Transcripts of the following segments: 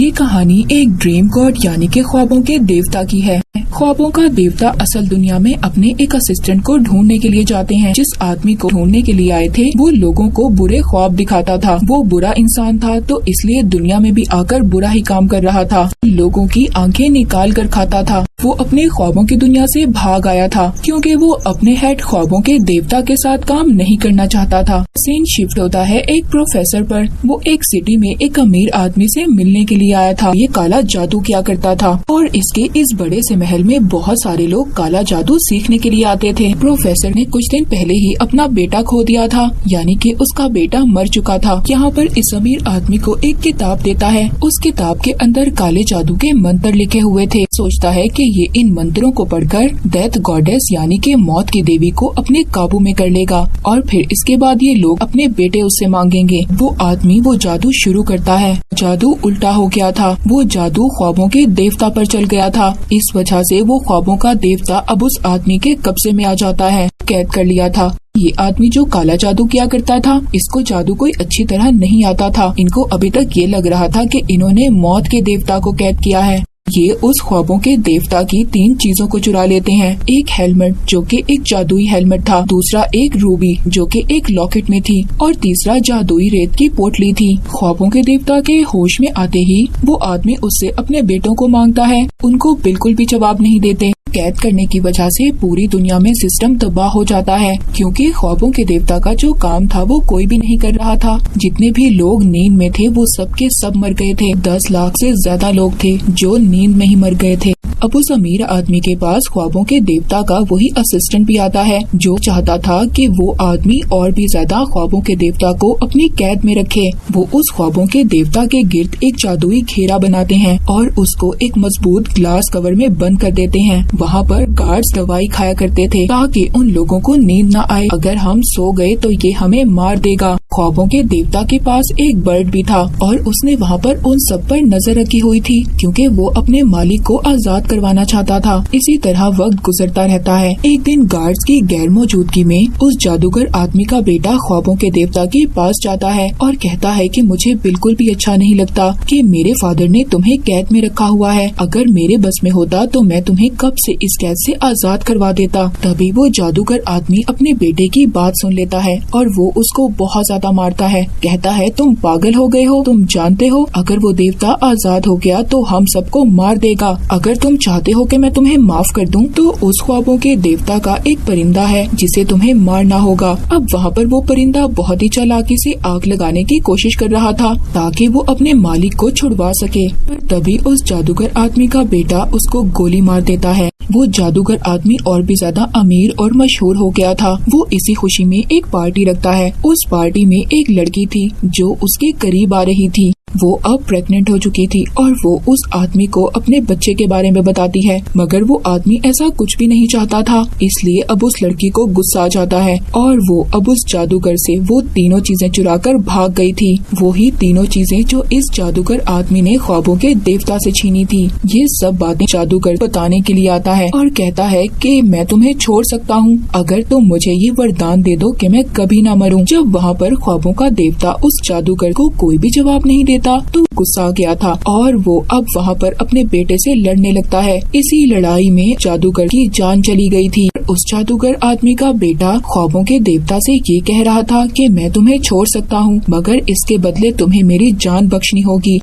ये कहानी एक ड्रीम गॉड यानी कि ख्वाबों के देवता की है। ख्वाबों का देवता असल दुनिया में अपने एक असिस्टेंट को ढूंढने के लिए जाते हैं। जिस आदमी को ढूंढने के लिए आए थे वो लोगों को बुरे ख्वाब दिखाता था। वो बुरा इंसान था तो इसलिए दुनिया में भी आकर बुरा ही काम कर रहा था। लोगों की आंखें निकाल कर खाता था। वो अपने ख्वाबों की दुनिया से भाग आया था क्योंकि वो अपने हेड ख्वाबों के देवता के साथ काम नहीं करना चाहता था। सीन शिफ्ट होता है एक प्रोफेसर पर। वो एक सिटी में एक अमीर आदमी से मिलने के लिए आया था। ये काला जादू किया करता था और इसके इस बड़े से महल में बहुत सारे लोग काला जादू सीखने के लिए आते थे। प्रोफेसर ने कुछ दिन पहले ही अपना बेटा खो दिया था, यानी कि उसका बेटा मर चुका था। यहाँ पर इस अमीर आदमी को एक किताब देता है। उस किताब के अंदर काले जादू के मंत्र लिखे हुए थे। सोचता है कि ये इन मंत्रों को पढ़कर डेथ गॉडेस यानी कि मौत की देवी को अपने काबू में कर लेगा और फिर इसके बाद ये लोग अपने बेटे उससे मांगेंगे। वो आदमी वो जादू शुरू करता है। जादू उल्टा हो गया था। वो जादू ख्वाबों के देवता पर चल गया था। इस वजह से वो ख्वाबों का देवता अब उस आदमी के कब्जे में आ जाता है। कैद कर लिया था। ये आदमी जो काला जादू किया करता था, इसको जादू कोई अच्छी तरह नहीं आता था। इनको अभी तक ये लग रहा था कि इन्होंने मौत के देवता को कैद किया है। ये उस ख्वाबों के देवता की 3 चीजों को चुरा लेते हैं। एक हेलमेट जो कि एक जादुई हेलमेट था, दूसरा एक रूबी जो कि एक लॉकेट में थी और तीसरा जादुई रेत की पोटली थी। ख्वाबों के देवता के होश में आते ही वो आदमी उससे अपने बेटों को मांगता है। उनको बिल्कुल भी जवाब नहीं देते। कैद करने की वजह से पूरी दुनिया में सिस्टम तबाह हो जाता है क्योंकि ख्वाबों के देवता का जो काम था वो कोई भी नहीं कर रहा था। जितने भी लोग नींद में थे वो सब के सब मर गए थे। 10 लाख से ज्यादा लोग थे जो नींद में ही मर गए थे। अब उस अमीर आदमी के पास ख्वाबों के देवता का वही असिस्टेंट भी आता है जो चाहता था कि वो आदमी और भी ज्यादा ख्वाबों के देवता को अपनी कैद में रखे। वो उस ख्वाबों के देवता के गिर्द एक जादुई घेरा बनाते हैं और उसको एक मजबूत ग्लास कवर में बंद कर देते हैं। वहाँ पर गार्ड्स दवाई खाया करते थे ताकि उन लोगों को नींद न आए। अगर हम सो गए तो ये हमें मार देगा। ख्वाबों के देवता के पास एक बर्ड भी था और उसने वहाँ पर उन सब पर नजर रखी हुई थी क्योंकि वो अपने मालिक को आजाद करवाना चाहता था। इसी तरह वक्त गुजरता रहता है। एक दिन गार्ड्स की गैर मौजूदगी में उस जादूगर आदमी का बेटा ख्वाबों के देवता के पास जाता है और कहता है कि मुझे बिल्कुल भी अच्छा नहीं लगता कि मेरे फादर ने तुम्हें कैद में रखा हुआ है। अगर मेरे बस में होता तो मैं तुम्हें कब से इस कैद से आजाद करवा देता। तभी वो जादूगर आदमी अपने बेटे की बात सुन लेता है और वो उसको बहुत ज्यादा मारता है। कहता है तुम पागल हो गए हो। तुम जानते हो अगर वो देवता आजाद हो गया तो हम सबको मार देगा। अगर तुम चाहते हो कि मैं तुम्हें माफ कर दूं तो उस ख्वाबों के देवता का एक परिंदा है जिसे तुम्हें मारना होगा। अब वहाँ पर वो परिंदा बहुत ही चालाकी से आग लगाने की कोशिश कर रहा था ताकि वो अपने मालिक को छुड़वा सके। पर तभी उस जादूगर आदमी का बेटा उसको गोली मार देता है। वो जादूगर आदमी और भी ज्यादा अमीर और मशहूर हो गया था। वो इसी खुशी में एक पार्टी रखता है। उस पार्टी में एक लड़की थी जो उसके करीब आ रही थी। वो अब प्रेग्नेंट हो चुकी थी और वो उस आदमी को अपने बच्चे के बारे में बताती है, मगर वो आदमी ऐसा कुछ भी नहीं चाहता था। इसलिए अब उस लड़की को गुस्सा आ जाता है और वो अब उस जादूगर से वो तीनों चीजें चुरा कर भाग गई थी। वो ही तीनों चीजें जो इस जादूगर आदमी ने ख्वाबों के देवता से छीनी थी। ये सब बातें जादूगर बताने के लिए आता है और कहता है कि मैं तुम्हें छोड़ सकता हूँ अगर तुम मुझे ये वरदान दे दो कि मैं कभी न मरूं। जब वहाँ पर ख्वाबों का देवता उस जादूगर को कोई भी जवाब नहीं देता तो गुस्सा आ गया था और वो अब वहाँ पर अपने बेटे से लड़ने लगता है। इसी लड़ाई में जादूगर की जान चली गई थी। उस जादूगर आदमी का बेटा ख्वाबों के देवता से ये कह रहा था कि मैं तुम्हें छोड़ सकता हूँ मगर इसके बदले तुम्हें मेरी जान बख्शनी होगी।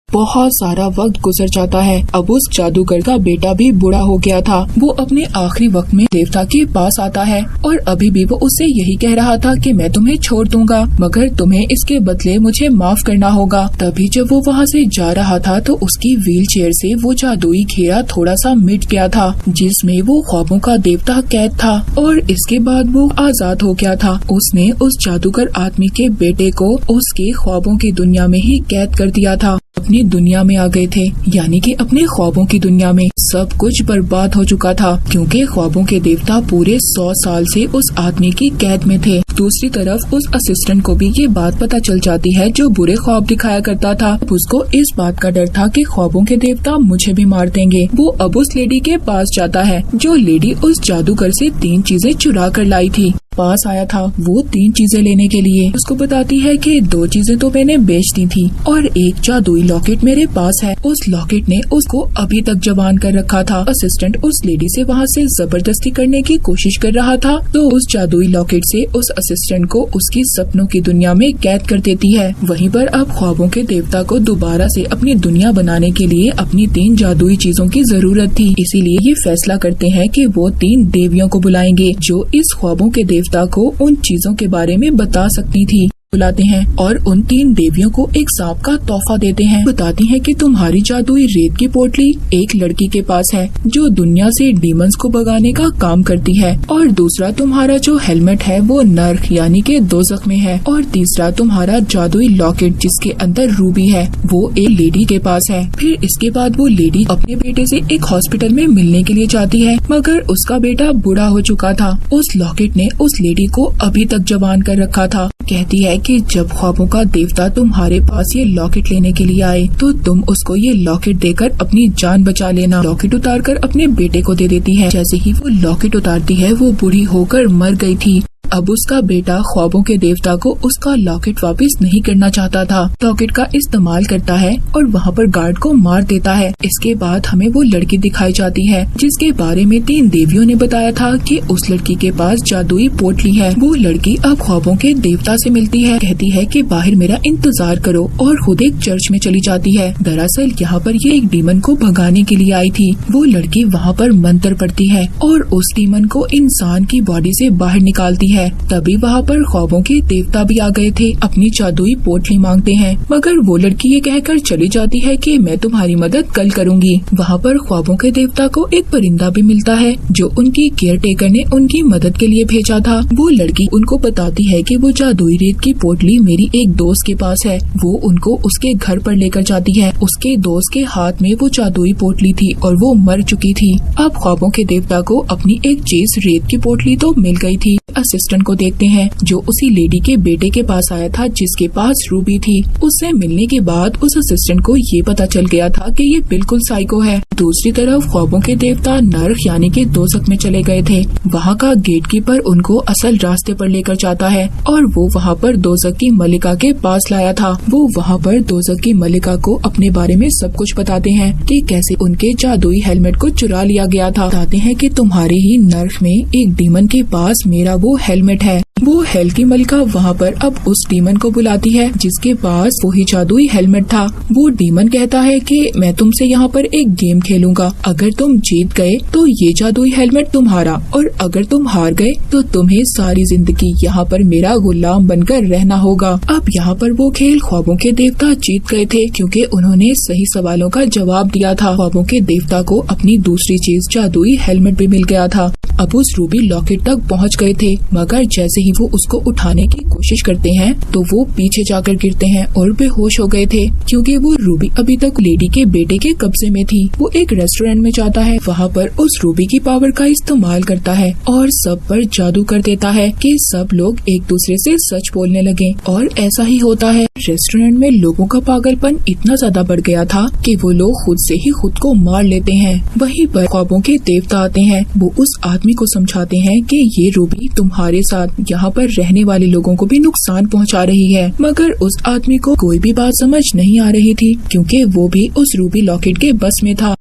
बहुत सारा वक्त गुजर जाता है। अब उस जादूगर का बेटा भी बूढ़ा हो गया था। वो अपने आखिरी वक्त में देवता के पास आता है और अभी भी वो उससे यही कह रहा था कि मैं तुम्हें छोड़ दूंगा मगर तुम्हें इसके बदले मुझे माफ करना होगा। तभी जब वो वहाँ से जा रहा था तो उसकी व्हील चेयर से वो जादुई घेरा थोड़ा सा मिट गया था जिसमें वो ख्वाबों का देवता कैद था और इसके बाद वो आजाद हो गया था। उसने उस जादूगर आदमी के बेटे को उसके ख्वाबों की दुनिया में ही कैद कर दिया था। अपनी दुनिया में आ गए थे, यानी कि अपने ख्वाबों की दुनिया में। सब कुछ बर्बाद हो चुका था क्योंकि ख्वाबों के देवता पूरे 100 साल से उस आदमी की कैद में थे। दूसरी तरफ उस असिस्टेंट को भी ये बात पता चल जाती है जो बुरे ख्वाब दिखाया करता था। उसको इस बात का डर था कि ख्वाबों के देवता मुझे भी मार देंगे। वो अब उस लेडी के पास जाता है जो लेडी उस जादूगर से 3 चीजें चुरा कर लाई थी। पास आया था वो 3 चीजें लेने के लिए। उसको बताती है कि 2 चीजें तो मैंने बेच दी थी और एक जादुई लॉकेट मेरे पास है। उस लॉकेट ने उसको अभी तक जवान कर रखा था। असिस्टेंट उस लेडी से वहाँ से जबरदस्ती करने की कोशिश कर रहा था तो उस जादुई लॉकेट से उस असिस्टेंट को उसकी सपनों की दुनिया में कैद कर देती है। वहीं पर अब ख्वाबों के देवता को दोबारा से अपनी दुनिया बनाने के लिए अपनी 3 जादुई चीजों की जरूरत थी। इसीलिए ये फैसला करते हैं कि वो 3 देवियों को बुलाएंगे जो इस ख्वाबों के देवता को उन चीजों के बारे में बता सकती थी। बुलाते हैं और उन 3 देवियों को एक सांप का तोहफा देते हैं। बताती हैं कि तुम्हारी जादुई रेत की पोटली एक लड़की के पास है जो दुनिया से डीमंस को भगाने का काम करती है, और दूसरा तुम्हारा जो हेलमेट है वो नर्क यानी के दोज़ख में है, और तीसरा तुम्हारा जादुई लॉकेट जिसके अंदर रूबी है वो एक लेडी के पास है। फिर इसके बाद वो लेडी अपने बेटे से एक हॉस्पिटल में मिलने के लिए जाती है मगर उसका बेटा बूढ़ा हो चुका था। उस लॉकेट ने उस लेडी को अभी तक जवान कर रखा था। कहती है कि जब ख्वाबों का देवता तुम्हारे पास ये लॉकेट लेने के लिए आए तो तुम उसको ये लॉकेट देकर अपनी जान बचा लेना। लॉकेट उतारकर अपने बेटे को दे देती है। जैसे ही वो लॉकेट उतारती है वो बूढ़ी होकर मर गई थी। अब उसका बेटा ख्वाबों के देवता को उसका लॉकेट वापस नहीं करना चाहता था। लॉकेट का इस्तेमाल करता है और वहाँ पर गार्ड को मार देता है। इसके बाद हमें वो लड़की दिखाई जाती है जिसके बारे में 3 देवियों ने बताया था कि उस लड़की के पास जादुई पोटली है। वो लड़की अब ख्वाबों के देवता से मिलती है। कहती है कि बाहर मेरा इंतजार करो और खुद एक चर्च में चली जाती है। दरअसल यहाँ पर ये एक डीमन को भगाने के लिए आई थी। वो लड़की वहाँ पर मंत्र पढ़ती है और उस डीमन को इंसान की बॉडी से बाहर निकालती है। तभी वहाँ पर ख्वाबों के देवता भी आ गए थे। अपनी जादुई पोटली मांगते हैं मगर वो लड़की ये कहकर चली जाती है कि मैं तुम्हारी मदद कल करूँगी। वहाँ पर ख्वाबों के देवता को एक परिंदा भी मिलता है जो उनकी केयर टेकर ने उनकी मदद के लिए भेजा था। वो लड़की उनको बताती है कि वो जादुई रेत की पोटली मेरी एक दोस्त के पास है। वो उनको उसके घर पर लेकर जाती है। उसके दोस्त के हाथ में वो जादुई पोटली थी और वो मर चुकी थी। अब ख्वाबों के देवता को अपनी एक चीज रेत की पोटली तो मिल गई थी। असिस्टेंट को देखते हैं जो उसी लेडी के बेटे के पास आया था जिसके पास रूबी थी। उससे मिलने के बाद उस असिस्टेंट को ये पता चल गया था कि ये बिल्कुल साइको है। दूसरी तरफ ख्वाबों के देवता नर्क यानी के दोज़ख में चले गए थे। वहाँ का गेटकीपर उनको असल रास्ते पर लेकर जाता है और वो वहाँ पर दोज़ख की मलिका के पास लाया था। वो वहाँ पर दोज़ख की मलिका को अपने बारे में सब कुछ बताते हैं कि कैसे उनके जादुई हेलमेट को चुरा लिया गया था। बताते हैं कि तुम्हारे ही नर्क में एक डीमन के पास मेरा वो हेलमेट है। वो हेल की मलिका वहाँ पर अब उस डीमन को बुलाती है जिसके पास वही जादुई हेलमेट था। वो डीमन कहता है कि मैं तुमसे यहाँ पर एक गेम खेलूंगा। अगर तुम जीत गए तो ये जादुई हेलमेट तुम्हारा, और अगर तुम हार गए तो तुम्हें सारी जिंदगी यहाँ पर मेरा गुलाम बनकर रहना होगा। अब यहाँ पर वो खेल ख्वाबों के देवता जीत गए थे क्योंकि उन्होंने सही सवालों का जवाब दिया था। ख्वाबों के देवता को अपनी दूसरी चीज जादुई हेलमेट भी मिल गया था। अब उस रूबी लॉकेट तक पहुँच गए थे मगर जैसे ही वो उसको उठाने की कोशिश करते हैं तो वो पीछे जाकर गिरते हैं और बेहोश हो गए थे क्योंकि वो रूबी अभी तक लेडी के बेटे के कब्जे में थी। वो एक रेस्टोरेंट में जाता है। वहाँ पर उस रूबी की पावर का इस्तेमाल करता है और सब पर जादू कर देता है कि सब लोग एक दूसरे से सच बोलने लगे, और ऐसा ही होता है। रेस्टोरेंट में लोगों का पागलपन इतना ज्यादा बढ़ गया था कि वो लोग खुद से ही खुद को मार लेते हैं। वहीं पर ख्वाबों के देवता आते हैं। वो उस आदमी को समझाते हैं कि ये रूबी तुम्हारे साथ यहाँ पर रहने वाले लोगों को भी नुकसान पहुँचा रही है, मगर उस आदमी को कोई भी बात समझ नहीं आ रही थी क्योंकि वो भी उस रूबी लॉकेट के बस में था।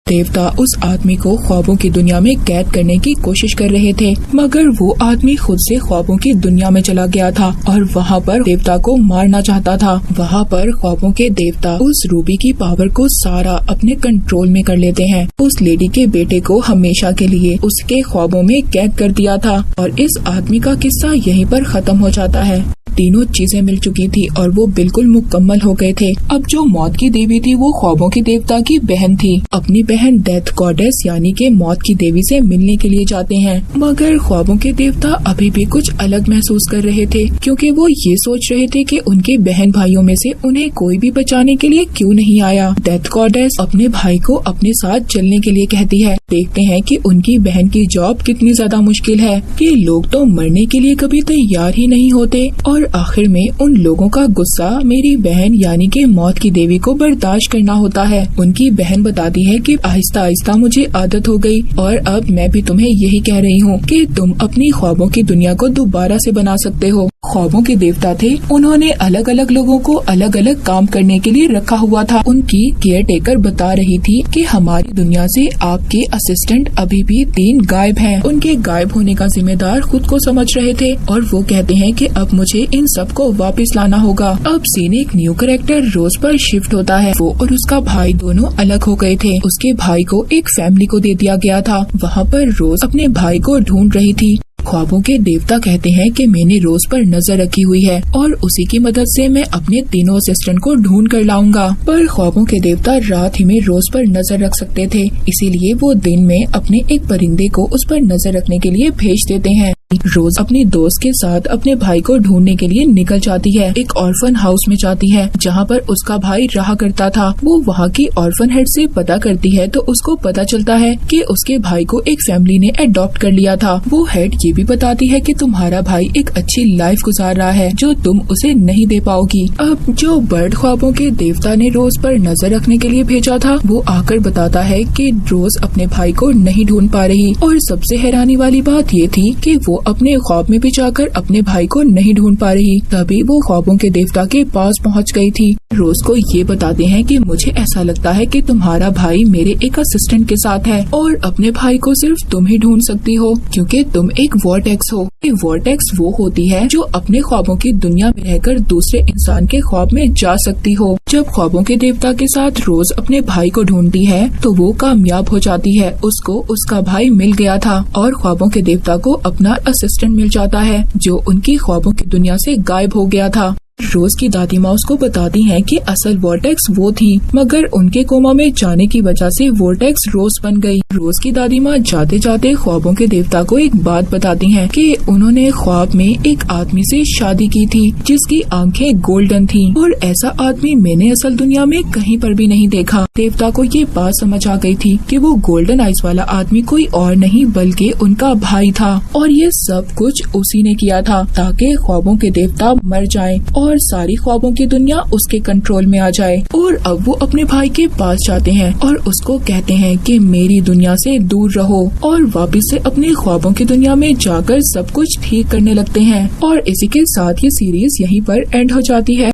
देवता उस आदमी को ख्वाबों की दुनिया में कैद करने की कोशिश कर रहे थे मगर वो आदमी खुद से ख्वाबों की दुनिया में चला गया था और वहाँ पर देवता को मारना चाहता था। वहाँ पर ख्वाबों के देवता उस रूबी की पावर को सारा अपने कंट्रोल में कर लेते हैं। उस लेडी के बेटे को हमेशा के लिए उसके ख्वाबों में कैद कर दिया था और इस आदमी का किस्सा यहीं पर खत्म हो जाता है। तीनों चीजें मिल चुकी थी और वो बिल्कुल मुकम्मल हो गए थे। अब जो मौत की देवी थी वो ख्वाबों के देवता की बहन थी। अपनी बहन डेथ गॉडेस यानी के मौत की देवी से मिलने के लिए जाते हैं मगर ख्वाबों के देवता अभी भी कुछ अलग महसूस कर रहे थे क्योंकि वो ये सोच रहे थे कि उनके बहन भाइयों में से उन्हें कोई भी बचाने के लिए क्यों नहीं आया। डेथ गॉडेस अपने भाई को अपने साथ चलने के लिए कहती है देखते हैं कि उनकी बहन की जॉब कितनी ज्यादा मुश्किल है। कि लोग तो मरने के लिए कभी तैयार ही नहीं होते और आखिर में उन लोगों का गुस्सा मेरी बहन यानी कि मौत की देवी को बर्दाश्त करना होता है। उनकी बहन बताती है कि आहिस्ता आहिस्ता मुझे आदत हो गई और अब मैं भी तुम्हें यही कह रही हूँ कि तुम अपनी ख्वाबों की दुनिया को दोबारा से बना सकते हो। ख्वाबों के देवता थे, उन्होंने अलग अलग लोगों को अलग अलग काम करने के लिए रखा हुआ था। उनकी केयर टेकर बता रही थी कि हमारी दुनिया से आपके असिस्टेंट अभी भी 3 गायब हैं। उनके गायब होने का जिम्मेदार खुद को समझ रहे थे और वो कहते हैं कि अब मुझे इन सब को वापस लाना होगा। अब सीन एक न्यू कैरेक्टर रोज पर शिफ्ट होता है। वो और उसका भाई दोनों अलग हो गए थे। उसके भाई को एक फैमिली को दे दिया गया था। वहाँ पर रोज अपने भाई को ढूंढ रही थी। ख्वाबों के देवता कहते हैं कि मैंने रोज पर नजर रखी हुई है और उसी की मदद से मैं अपने तीनों असिस्टेंट को ढूंढ कर लाऊंगा। पर ख्वाबों के देवता रात ही में रोज पर नजर रख सकते थे, इसीलिए वो दिन में अपने एक परिंदे को उस पर नजर रखने के लिए भेज देते हैं। रोज अपनी दोस्त के साथ अपने भाई को ढूंढने के लिए निकल जाती है। एक ऑर्फन हाउस में जाती है जहाँ पर उसका भाई रहा करता था। वो वहाँ की ऑर्फन हेड से पता करती है तो उसको पता चलता है कि उसके भाई को एक फैमिली ने अडॉप्ट कर लिया था। वो हेड ये भी बताती है कि तुम्हारा भाई एक अच्छी लाइफ गुजार रहा है जो तुम उसे नहीं दे पाओगी। अब जो बर्ड ख्वाबों के देवता ने रोज पर नजर रखने के लिए भेजा था वो आकर बताता है कि रोज अपने भाई को नहीं ढूंढ पा रही और सबसे हैरानी वाली बात ये थी कि वो अपने ख्वाब में भी जाकर अपने भाई को नहीं ढूंढ पा रही। तभी वो ख्वाबों के देवता के पास पहुंच गई थी। रोज को ये बताते हैं कि मुझे ऐसा लगता है कि तुम्हारा भाई मेरे एक असिस्टेंट के साथ है और अपने भाई को सिर्फ तुम ही ढूंढ सकती हो क्योंकि तुम एक वॉर्टेक्स हो। वॉर्टेक्स वो होती है जो अपने ख्वाबों की दुनिया में रहकर दूसरे इंसान के ख्वाब में जा सकती हो। जब ख्वाबों के देवता के साथ रोज अपने भाई को ढूंढती है तो वो कामयाब हो जाती है। उसको उसका भाई मिल गया था और ख्वाबों के देवता को अपना असिस्टेंट मिल जाता है जो उनकी ख्वाबों की दुनिया से गायब हो गया था। रोज की दादी माँ उसको बताती हैं कि असल वॉर्टेक्स वो थी मगर उनके कोमा में जाने की वजह से वॉर्टेक्स रोज बन गई। रोज की दादी माँ जाते जाते ख्वाबों के देवता को एक बात बताती हैं कि उन्होंने ख्वाब में एक आदमी से शादी की थी जिसकी आंखें गोल्डन थी और ऐसा आदमी मैंने असल दुनिया में कहीं पर भी नहीं देखा। देवता को ये बात समझ आ गई थी कि वो गोल्डन आइज वाला आदमी कोई और नहीं बल्कि उनका भाई था और ये सब कुछ उसी ने किया था ताकि ख्वाबों के देवता मर जाएं और सारी ख्वाबों की दुनिया उसके कंट्रोल में आ जाए। और अब वो अपने भाई के पास जाते हैं और उसको कहते हैं कि मेरी दुनिया से दूर रहो और वापस से अपने ख्वाबों की दुनिया में जाकर सब कुछ ठीक करने लगते हैं। और इसी के साथ ये सीरीज यहीं पर एंड हो जाती है।